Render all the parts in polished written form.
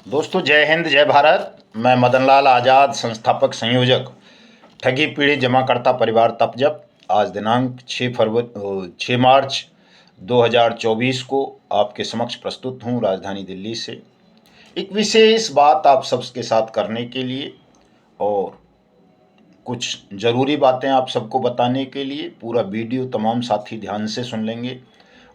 दोस्तों, जय हिंद जय भारत। मैं मदन लाल आज़ाद, संस्थापक संयोजक ठगी पीड़ित जमाकर्ता परिवार तपजप। आज दिनांक 6 मार्च 2024 को आपके समक्ष प्रस्तुत हूँ राजधानी दिल्ली से एक विशेष बात आप सबके साथ करने के लिए और कुछ ज़रूरी बातें आप सबको बताने के लिए। पूरा वीडियो तमाम साथी ध्यान से सुन लेंगे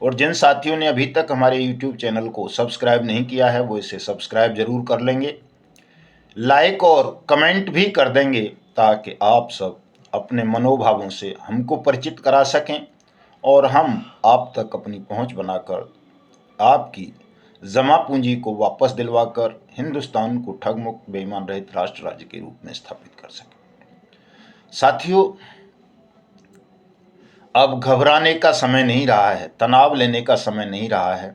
और जिन साथियों ने अभी तक हमारे YouTube चैनल को सब्सक्राइब नहीं किया है वो इसे सब्सक्राइब जरूर कर लेंगे, लाइक और कमेंट भी कर देंगे ताकि आप सब अपने मनोभावों से हमको परिचित करा सकें और हम आप तक अपनी पहुंच बनाकर आपकी जमा पूंजी को वापस दिलवाकर हिंदुस्तान को ठग मुक्त बेईमान रहित राष्ट्र राज्य के रूप में स्थापित कर सकें। साथियों, अब घबराने का समय नहीं रहा है, तनाव लेने का समय नहीं रहा है।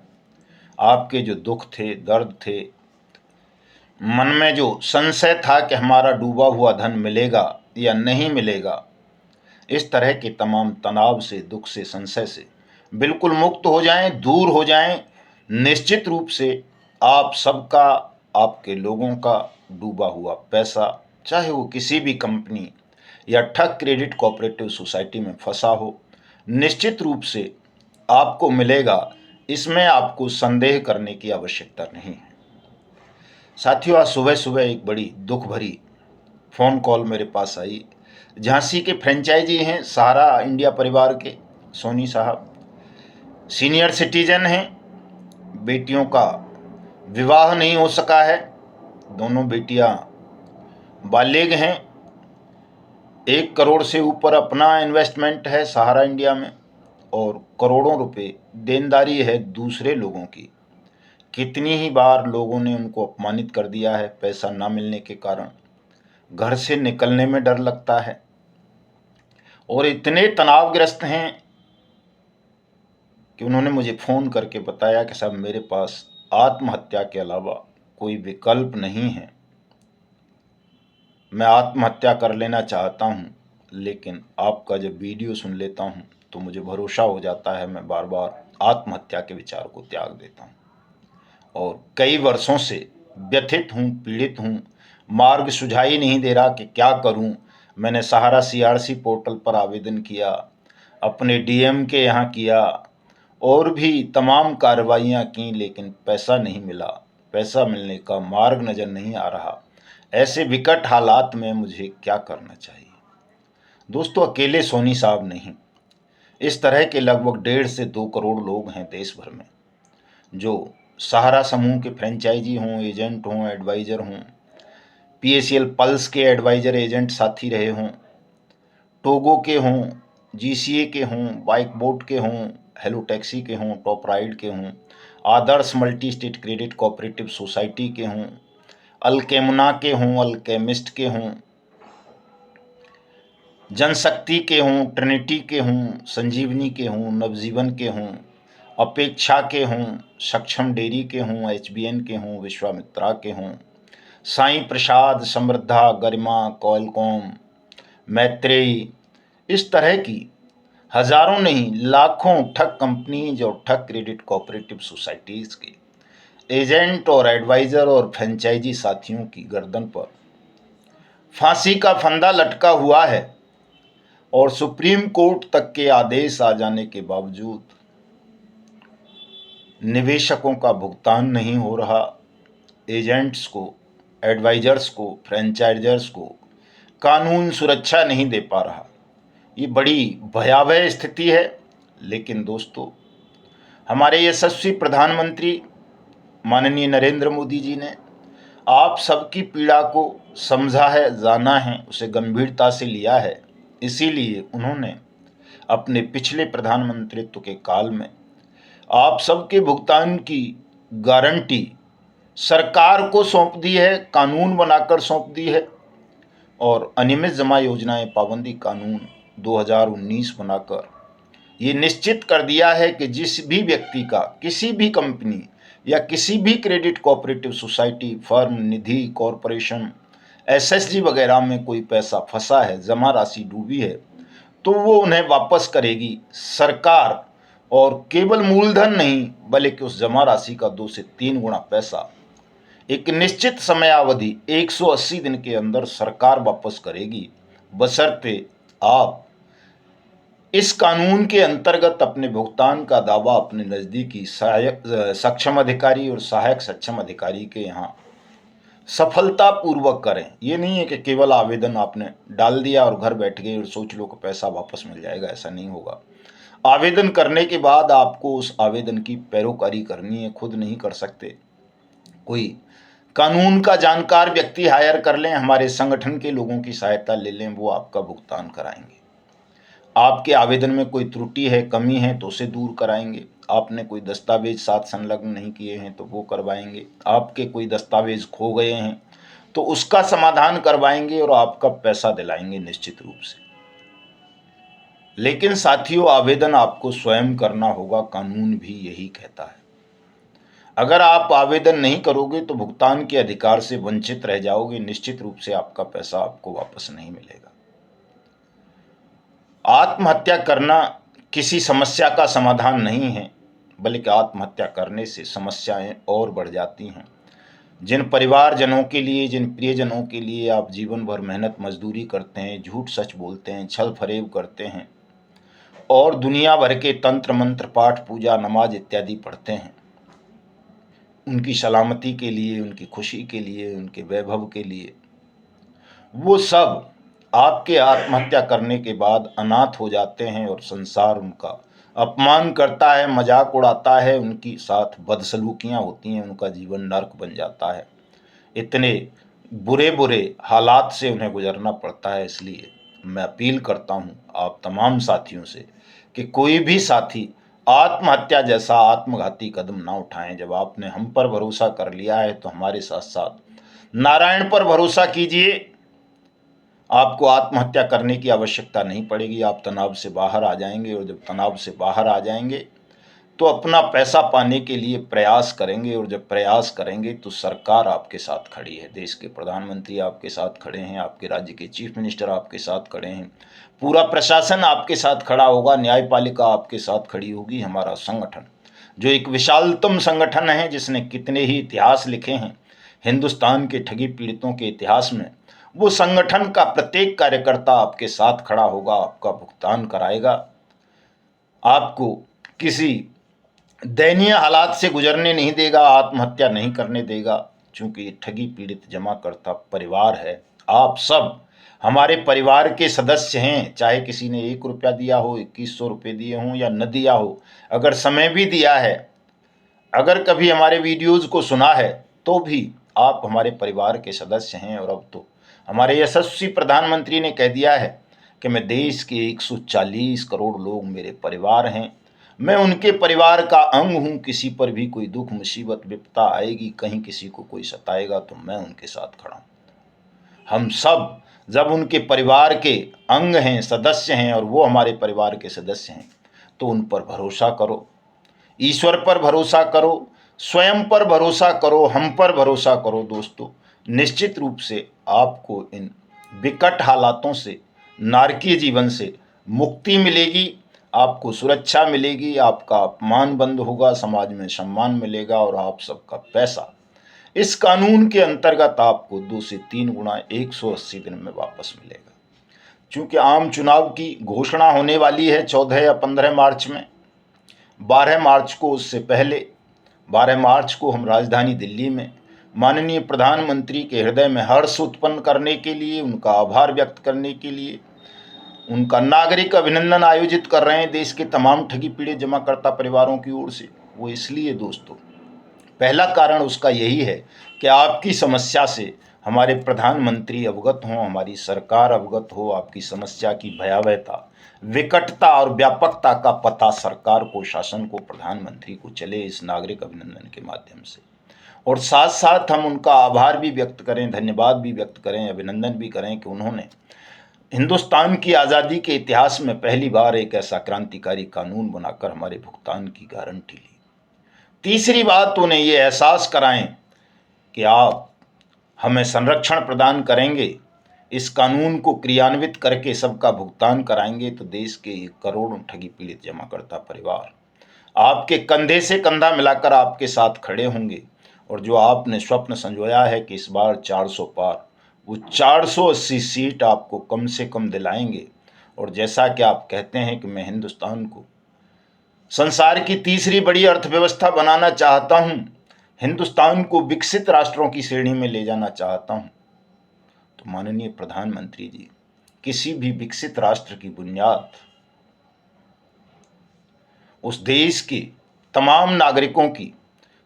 आपके जो दुख थे, दर्द थे, मन में जो संशय था कि हमारा डूबा हुआ धन मिलेगा या नहीं मिलेगा, इस तरह के तमाम तनाव से, दुख से, संशय से बिल्कुल मुक्त हो जाएं, दूर हो जाएं। निश्चित रूप से आप सबका, आपके लोगों का डूबा हुआ पैसा, चाहे वो किसी भी कंपनी या ठग क्रेडिट कोऑपरेटिव सोसाइटी में फंसा हो, निश्चित रूप से आपको मिलेगा। इसमें आपको संदेह करने की आवश्यकता नहीं है। साथियों, आज सुबह सुबह एक बड़ी दुख भरी फ़ोन कॉल मेरे पास आई। झांसी के फ्रेंचाइजी हैं सहारा इंडिया परिवार के सोनी साहब, सीनियर सिटीजन हैं, बेटियों का विवाह नहीं हो सका है, दोनों बेटियां बालिग हैं, 1 करोड़ से ऊपर अपना इन्वेस्टमेंट है सहारा इंडिया में और करोड़ों रुपए देनदारी है दूसरे लोगों की। कितनी ही बार लोगों ने उनको अपमानित कर दिया है, पैसा ना मिलने के कारण घर से निकलने में डर लगता है और इतने तनावग्रस्त हैं कि उन्होंने मुझे फ़ोन करके बताया कि साहब मेरे पास आत्महत्या के अलावा कोई विकल्प नहीं है। मैं आत्महत्या कर लेना चाहता हूँ, लेकिन आपका जब वीडियो सुन लेता हूँ तो मुझे भरोसा हो जाता है, मैं बार बार आत्महत्या के विचार को त्याग देता हूँ और कई वर्षों से व्यथित हूँ, पीड़ित हूँ। मार्ग सुझाई नहीं दे रहा कि क्या करूँ। मैंने सहारा CRC पोर्टल पर आवेदन किया, अपने DM के यहाँ किया और भी तमाम कार्रवाइयाँ की, लेकिन पैसा नहीं मिला। पैसा मिलने का मार्ग नज़र नहीं आ रहा। ऐसे विकट हालात में मुझे क्या करना चाहिए? दोस्तों, अकेले सोनी साहब नहीं, इस तरह के लगभग 1.5 से 2 करोड़ लोग हैं देश भर में जो सहारा समूह के फ्रेंचाइजी हों, एजेंट हों, एडवाइज़र हों, PACL पल्स के एडवाइज़र एजेंट साथी रहे हों, टोगो के हों, GCA के हों, बाइक बोट के हों, हेलो टैक्सी के हों, टॉप राइड के हों, Adarsh multi state credit cooperative society के हों, अल्केमुना के हों, अल्केमिस्ट के हों, जनशक्ति के हों, ट्रिनिटी के हों, संजीवनी के हों, नवजीवन के हों, अपेक्षा के हों, सक्षम डेयरी के हों, HBN के हों, विश्वामित्रा के हों, साईं प्रसाद, समृद्धा, गरिमा, कॉलकॉम, मैत्रेयी, इस तरह की हजारों नहीं लाखों ठग कंपनीज और ठग क्रेडिट कोऑपरेटिव सोसाइटीज़ के एजेंट और एडवाइज़र और फ्रेंचाइजी साथियों की गर्दन पर फांसी का फंदा लटका हुआ है और सुप्रीम कोर्ट तक के आदेश आ जाने के बावजूद निवेशकों का भुगतान नहीं हो रहा। एजेंट्स को, एडवाइजर्स को, फ्रेंचाइजर्स को कानून सुरक्षा नहीं दे पा रहा। ये बड़ी भयावह स्थिति है। लेकिन दोस्तों, हमारे यशस्वी प्रधानमंत्री माननीय नरेंद्र मोदी जी ने आप सबकी पीड़ा को समझा है, जाना है, उसे गंभीरता से लिया है। इसीलिए उन्होंने अपने पिछले प्रधानमंत्रित्व के काल में आप सबके भुगतान की गारंटी सरकार को सौंप दी है, कानून बनाकर सौंप दी है और अनियमित जमा योजनाएं पाबंदी कानून 2019 बनाकर ये निश्चित कर दिया है कि जिस भी व्यक्ति का किसी भी कंपनी या किसी भी क्रेडिट कोऑपरेटिव सोसाइटी, फर्म, निधि, कॉरपोरेशन, SSG वगैरह में कोई पैसा फंसा है, जमा राशि डूबी है, तो वो उन्हें वापस करेगी सरकार। और केवल मूलधन नहीं बल्कि उस जमा राशि का 2 से 3 गुना पैसा एक निश्चित समयावधि 180 दिन के अंदर सरकार वापस करेगी, बशर्ते आप इस कानून के अंतर्गत अपने भुगतान का दावा अपने नज़दीकी सहायक सक्षम अधिकारी और सहायक सक्षम अधिकारी के यहाँ सफलतापूर्वक करें। ये नहीं है कि केवल आवेदन आपने डाल दिया और घर बैठ गए और सोच लो कि पैसा वापस मिल जाएगा, ऐसा नहीं होगा। आवेदन करने के बाद आपको उस आवेदन की पैरोकारी करनी है, खुद नहीं कर सकते। कोई कानून का जानकार व्यक्ति हायर कर लें, हमारे संगठन के लोगों की सहायता ले लें, वो आपका भुगतान कराएंगे। आपके आवेदन में कोई त्रुटि है, कमी है तो उसे दूर कराएंगे। आपने कोई दस्तावेज साथ संलग्न नहीं किए हैं तो वो करवाएंगे। आपके कोई दस्तावेज खो गए हैं तो उसका समाधान करवाएंगे और आपका पैसा दिलाएंगे निश्चित रूप से। लेकिन साथियों, आवेदन आपको स्वयं करना होगा, कानून भी यही कहता है। अगर आप आवेदन नहीं करोगे तो भुगतान के अधिकार से वंचित रह जाओगे, निश्चित रूप से आपका पैसा आपको वापस नहीं मिलेगा। आत्महत्या करना किसी समस्या का समाधान नहीं है, बल्कि आत्महत्या करने से समस्याएं और बढ़ जाती हैं। जिन परिवारजनों के लिए, जिन प्रियजनों के लिए आप जीवन भर मेहनत मजदूरी करते हैं, झूठ सच बोलते हैं, छल फरेब करते हैं और दुनिया भर के तंत्र मंत्र, पाठ पूजा, नमाज इत्यादि पढ़ते हैं, उनकी सलामती के लिए, उनकी खुशी के लिए, उनके वैभव के लिए, वो सब आपके आत्महत्या करने के बाद अनाथ हो जाते हैं और संसार उनका अपमान करता है, मजाक उड़ाता है, उनकी साथ बदसलूकियाँ होती हैं, उनका जीवन नर्क बन जाता है। इतने बुरे बुरे हालात से उन्हें गुजरना पड़ता है। इसलिए मैं अपील करता हूँ आप तमाम साथियों से कि कोई भी साथी आत्महत्या जैसा आत्मघाती कदम ना उठाएं। जब आपने हम पर भरोसा कर लिया है तो हमारे साथ साथ नारायण पर भरोसा कीजिए। आपको आत्महत्या करने की आवश्यकता नहीं पड़ेगी। आप तनाव से बाहर आ जाएंगे और जब तनाव से बाहर आ जाएंगे तो अपना पैसा पाने के लिए प्रयास करेंगे, और जब प्रयास करेंगे तो सरकार आपके साथ खड़ी है। देश के प्रधानमंत्री आपके साथ खड़े हैं, आपके राज्य के चीफ मिनिस्टर आपके साथ खड़े हैं, पूरा प्रशासन आपके साथ खड़ा होगा, न्यायपालिका आपके साथ खड़ी होगी। हमारा संगठन जो एक विशालतम संगठन है, जिसने कितने ही इतिहास लिखे हैं हिंदुस्तान के ठगी पीड़ितों के इतिहास में, वो संगठन का प्रत्येक कार्यकर्ता आपके साथ खड़ा होगा, आपका भुगतान कराएगा, आपको किसी दयनीय हालात से गुजरने नहीं देगा, आत्महत्या नहीं करने देगा। चूंकि ये ठगी पीड़ित जमाकर्ता परिवार है, आप सब हमारे परिवार के सदस्य हैं। चाहे किसी ने 1 रुपया दिया हो, 2100 रुपये दिए हों या न दिया हो, अगर समय भी दिया है, अगर कभी हमारे वीडियोज़ को सुना है, तो भी आप हमारे परिवार के सदस्य हैं। और अब तो हमारे यशस्वी प्रधानमंत्री ने कह दिया है कि मैं देश के 140 करोड़ लोग मेरे परिवार हैं, मैं उनके परिवार का अंग हूँ। किसी पर भी कोई दुख मुसीबत विपदा आएगी, कहीं किसी को कोई सताएगा, तो मैं उनके साथ खड़ा हूँ। हम सब जब उनके परिवार के अंग हैं, सदस्य हैं, और वो हमारे परिवार के सदस्य हैं, तो उन पर भरोसा करो, ईश्वर पर भरोसा करो, स्वयं पर भरोसा करो, हम पर भरोसा करो। दोस्तों, निश्चित रूप से आपको इन विकट हालातों से, नारकीय जीवन से मुक्ति मिलेगी, आपको सुरक्षा मिलेगी, आपका अपमान बंद होगा, समाज में सम्मान मिलेगा और आप सबका पैसा इस कानून के अंतर्गत आपको 2 से 3 गुना 180 दिन में वापस मिलेगा। चूंकि आम चुनाव की घोषणा होने वाली है 14 या 15 मार्च में, 12 मार्च को, उससे पहले 12 मार्च को हम राजधानी दिल्ली में माननीय प्रधानमंत्री के हृदय में हर्ष उत्पन्न करने के लिए, उनका आभार व्यक्त करने के लिए, उनका नागरिक अभिनंदन आयोजित कर रहे हैं देश के तमाम ठगी पीड़ित जमाकर्ता परिवारों की ओर से। वो इसलिए दोस्तों, पहला कारण उसका यही है कि आपकी समस्या से हमारे प्रधानमंत्री अवगत हों, हमारी सरकार अवगत हो, आपकी समस्या की भयावहता, विकटता और व्यापकता का पता सरकार को, शासन को, प्रधानमंत्री को चले इस नागरिक अभिनंदन के माध्यम से। और साथ साथ हम उनका आभार भी व्यक्त करें, धन्यवाद भी व्यक्त करें, अभिनंदन भी करें कि उन्होंने हिंदुस्तान की आज़ादी के इतिहास में पहली बार एक ऐसा क्रांतिकारी कानून बनाकर हमारे भुगतान की गारंटी ली। तीसरी बात, उन्हें ये एहसास कराएं कि आप हमें संरक्षण प्रदान करेंगे, इस कानून को क्रियान्वित करके सबका भुगतान कराएंगे, तो देश के करोड़ों ठगी पीड़ित जमाकर्ता परिवार आपके कंधे से कंधा मिलाकर आपके साथ खड़े होंगे और जो आपने स्वप्न संजोया है कि इस बार 400 पार, वो 480 सीट आपको कम से कम दिलाएंगे। और जैसा कि आप कहते हैं कि मैं हिंदुस्तान को संसार की तीसरी बड़ी अर्थव्यवस्था बनाना चाहता हूं, हिंदुस्तान को विकसित राष्ट्रों की श्रेणी में ले जाना चाहता हूं, तो माननीय प्रधानमंत्री जी, किसी भी विकसित राष्ट्र की बुनियाद उस देश के तमाम नागरिकों की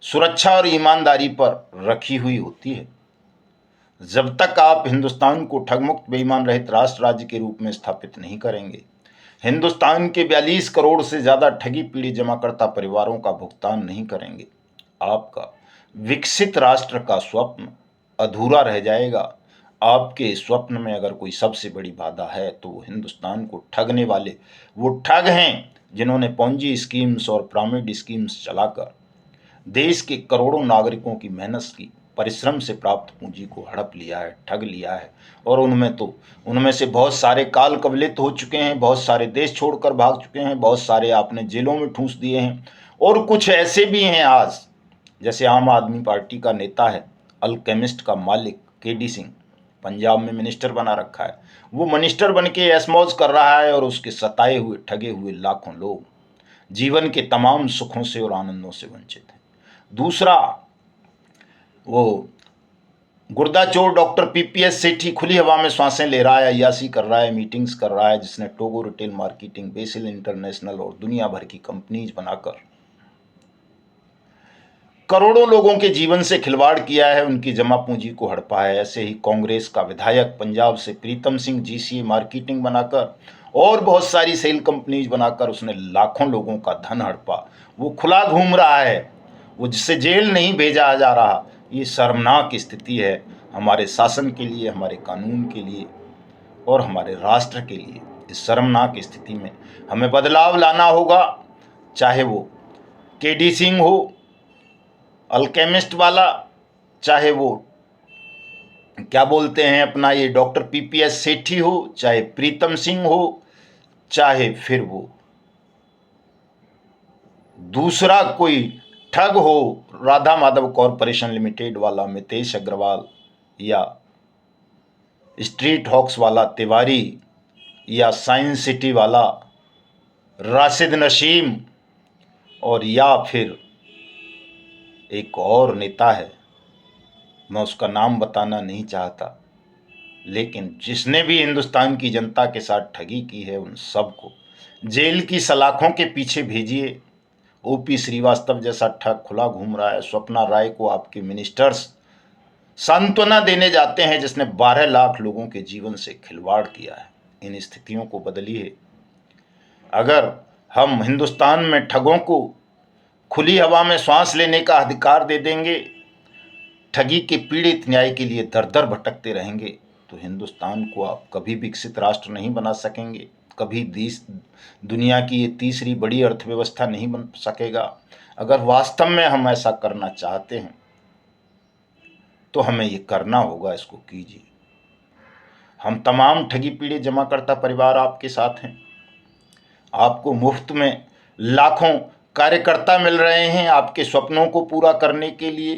सुरक्षा और ईमानदारी पर रखी हुई होती है। जब तक आप हिंदुस्तान को ठगमुक्त बेईमान रहित राष्ट्र राज्य के रूप में स्थापित नहीं करेंगे, हिंदुस्तान के 42 करोड़ से ज्यादा ठगी पीड़ित जमाकर्ता परिवारों का भुगतान नहीं करेंगे, आपका विकसित राष्ट्र का स्वप्न अधूरा रह जाएगा। आपके स्वप्न में अगर कोई सबसे बड़ी बाधा है तो वो हिंदुस्तान को ठगने वाले वो ठग हैं जिन्होंने पोंजी स्कीम्स और पिरामिड स्कीम्स चलाकर देश के करोड़ों नागरिकों की मेहनत की परिश्रम से प्राप्त पूंजी को हड़प लिया है, ठग लिया है। और उनमें से बहुत सारे काल कवलित हो चुके हैं, बहुत सारे देश छोड़कर भाग चुके हैं, बहुत सारे आपने जेलों में ठूंस दिए हैं। और कुछ ऐसे भी हैं आज, जैसे आम आदमी पार्टी का नेता है अल्केमिस्ट का मालिक केडी सिंह, पंजाब में मिनिस्टर बना रखा है। वो मिनिस्टर बन के ऐशमौज कर रहा है और उसके सताए हुए ठगे हुए लाखों लोग जीवन के तमाम सुखों से और आनंदों से वंचित हैं। दूसरा, वो गुर्दाचोर डॉक्टर पीपीएस सेठी खुली हवा में सांसें ले रहा है, अय्याशी कर रहा है, मीटिंग्स कर रहा है, जिसने Togo retail marketing, BECIL international और दुनिया भर की कंपनीज बनाकर करोड़ों लोगों के जीवन से खिलवाड़ किया है, उनकी जमा पूंजी को हड़पा है। ऐसे ही कांग्रेस का विधायक पंजाब से प्रीतम सिंह जीसीए मार्केटिंग बनाकर और बहुत सारी सेल कंपनीज बनाकर उसने लाखों लोगों का धन हड़पा। वो खुला घूम रहा है, वो जिसे जेल नहीं भेजा जा रहा। ये शर्मनाक स्थिति है हमारे शासन के लिए, हमारे कानून के लिए और हमारे राष्ट्र के लिए। इस शर्मनाक स्थिति में हमें बदलाव लाना होगा, चाहे वो केडी सिंह हो अल्केमिस्ट वाला, चाहे वो क्या बोलते हैं अपना ये डॉक्टर पीपीएस सेठी हो, चाहे प्रीतम सिंह हो, चाहे फिर वो दूसरा कोई ठग हो, राधा माधव कॉरपोरेशन लिमिटेड वाला मितेश अग्रवाल, या स्ट्रीट हॉक्स वाला तिवारी, या साइंस सिटी वाला राशिद नसीम, और या फिर एक और नेता है, मैं उसका नाम बताना नहीं चाहता, लेकिन जिसने भी हिंदुस्तान की जनता के साथ ठगी की है उन सबको जेल की सलाखों के पीछे भेजिए। ओपी श्रीवास्तव जैसा ठग खुला घूम रहा है। स्वप्ना राय को आपके मिनिस्टर्स सांत्वना देने जाते हैं, जिसने 12 लाख लोगों के जीवन से खिलवाड़ किया है। इन स्थितियों को बदलिए। अगर हम हिंदुस्तान में ठगों को खुली हवा में सांस लेने का अधिकार दे देंगे, ठगी के पीड़ित न्याय के लिए दर दर भटकते रहेंगे, तो हिंदुस्तान को आप कभी विकसित राष्ट्र नहीं बना सकेंगे, कभी दुनिया की ये तीसरी बड़ी अर्थव्यवस्था नहीं बन सकेगा। अगर वास्तव में हम ऐसा करना चाहते हैं तो हमें ये करना होगा, इसको कीजिए। हम तमाम ठगी पीड़ित जमाकर्ता परिवार आपके साथ हैं। आपको मुफ्त में लाखों कार्यकर्ता मिल रहे हैं आपके सपनों को पूरा करने के लिए।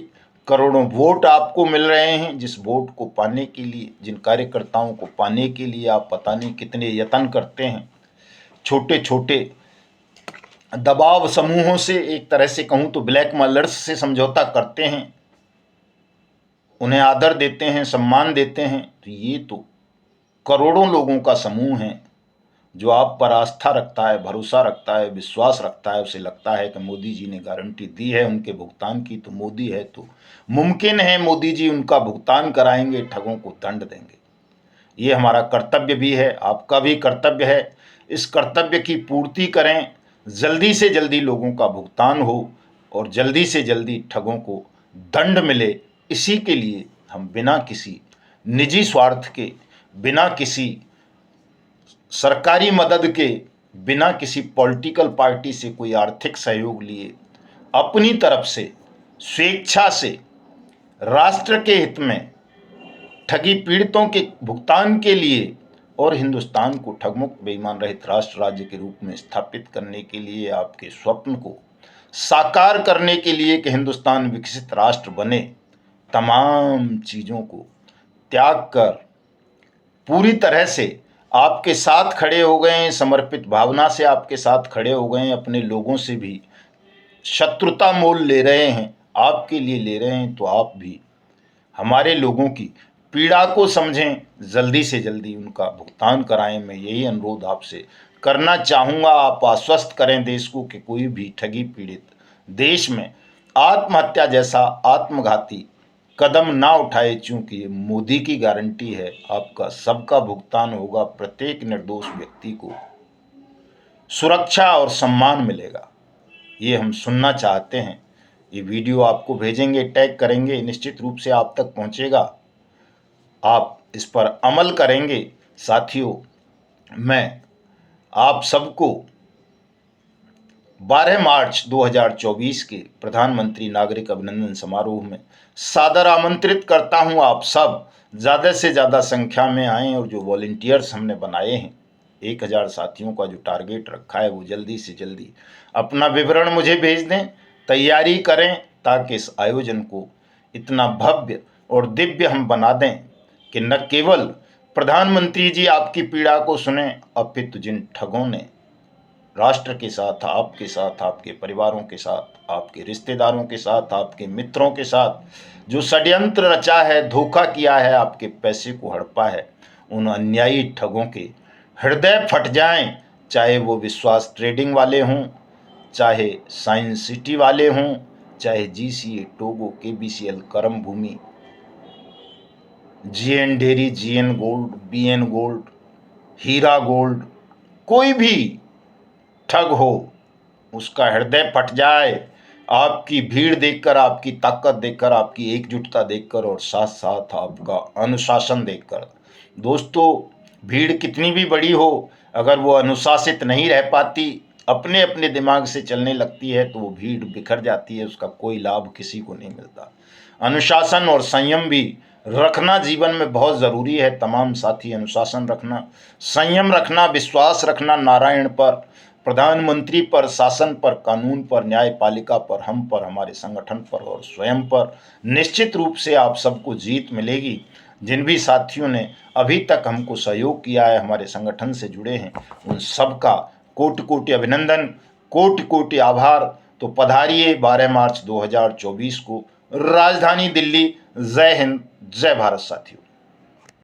करोड़ों वोट आपको मिल रहे हैं, जिस वोट को पाने के लिए, जिन कार्यकर्ताओं को पाने के लिए आप पता नहीं कितने यत्न करते हैं। छोटे छोटे दबाव समूहों से, एक तरह से कहूँ तो ब्लैकमेलर्स से समझौता करते हैं, उन्हें आदर देते हैं, सम्मान देते हैं। तो ये तो करोड़ों लोगों का समूह है जो आप पर आस्था रखता है, भरोसा रखता है, विश्वास रखता है। उसे लगता है कि मोदी जी ने गारंटी दी है उनके भुगतान की, तो मोदी है तो मुमकिन है मोदी जी उनका भुगतान कराएंगे, ठगों को दंड देंगे। ये हमारा कर्तव्य भी है, आपका भी कर्तव्य है। इस कर्तव्य की पूर्ति करें, जल्दी से जल्दी लोगों का भुगतान हो और जल्दी से जल्दी ठगों को दंड मिले। इसी के लिए हम बिना किसी निजी स्वार्थ के, बिना किसी सरकारी मदद के, बिना किसी पॉलिटिकल पार्टी से कोई आर्थिक सहयोग लिए, अपनी तरफ से स्वेच्छा से राष्ट्र के हित में ठगी पीड़ितों के भुगतान के लिए और हिंदुस्तान को ठगमुक्त बेईमान रहित राष्ट्र राज्य के रूप में स्थापित करने के लिए आपके स्वप्न को साकार करने के लिए कि हिंदुस्तान विकसित राष्ट्र बने, तमाम चीज़ों को त्याग कर पूरी तरह से आपके साथ खड़े हो गए हैं, समर्पित भावना से आपके साथ खड़े हो गए हैं, अपने लोगों से भी शत्रुता मोल ले रहे हैं, आपके लिए ले रहे हैं, तो आप भी हमारे लोगों की पीड़ा को समझें, जल्दी से जल्दी उनका भुगतान कराएं। मैं यही अनुरोध आपसे करना चाहूँगा। आप आश्वस्त करें देश को कि कोई भी ठगी पीड़ित देश में आत्महत्या जैसा आत्मघाती कदम ना उठाए, चूंकि ये मोदी की गारंटी है, आपका सबका भुगतान होगा, प्रत्येक निर्दोष व्यक्ति को सुरक्षा और सम्मान मिलेगा। ये हम सुनना चाहते हैं। ये वीडियो आपको भेजेंगे, टैग करेंगे, निश्चित रूप से आप तक पहुंचेगा। आप इस पर अमल करेंगे। साथियों, मैं आप सबको 12 मार्च 2024 के प्रधानमंत्री नागरिक अभिनंदन समारोह में सादर आमंत्रित करता हूं। आप सब ज़्यादा से ज़्यादा संख्या में आएँ और जो वॉलंटियर्स हमने बनाए हैं, 1000 साथियों का जो टारगेट रखा है, वो जल्दी से जल्दी अपना विवरण मुझे भेज दें, तैयारी करें, ताकि इस आयोजन को इतना भव्य और दिव्य हम बना दें कि न केवल प्रधानमंत्री जी आपकी पीड़ा को सुने, अपितु जिन ठगों ने राष्ट्र के साथ, आपके साथ, आपके परिवारों के साथ, आपके रिश्तेदारों के साथ, आपके मित्रों के साथ जो षड्यंत्र रचा है, धोखा किया है, आपके पैसे को हड़पा है, उन अन्यायी ठगों के हृदय फट जाएं। चाहे वो विश्वास ट्रेडिंग वाले हों, चाहे साइंस सिटी वाले हों, चाहे GCA, Togo, KBCL, Karm Bhoomi, GN dairy, GN gold, BN gold, Heera gold, कोई भी ठग हो, उसका हृदय फट जाए आपकी भीड़ देखकर, आपकी ताकत देखकर, आपकी एकजुटता देखकर और साथ साथ आपका अनुशासन देखकर। दोस्तों, भीड़ कितनी भी बड़ी हो, अगर वो अनुशासित नहीं रह पाती, अपने अपने दिमाग से चलने लगती है, तो वो भीड़ बिखर जाती है, उसका कोई लाभ किसी को नहीं मिलता। अनुशासन और संयम भी रखना जीवन में बहुत ज़रूरी है। तमाम साथी अनुशासन रखना, संयम रखना, विश्वास रखना नारायण पर, प्रधानमंत्री पर, शासन पर, कानून पर, न्यायपालिका पर, हम पर, हमारे संगठन पर और स्वयं पर। निश्चित रूप से आप सबको जीत मिलेगी। जिन भी साथियों ने अभी तक हमको सहयोग किया है, हमारे संगठन से जुड़े हैं, उन सबका कोटि कोटि अभिनंदन, कोटि कोटि आभार। तो पधारिए 12 मार्च 2024 को राजधानी दिल्ली। जय हिंद, जय भारत साथियों।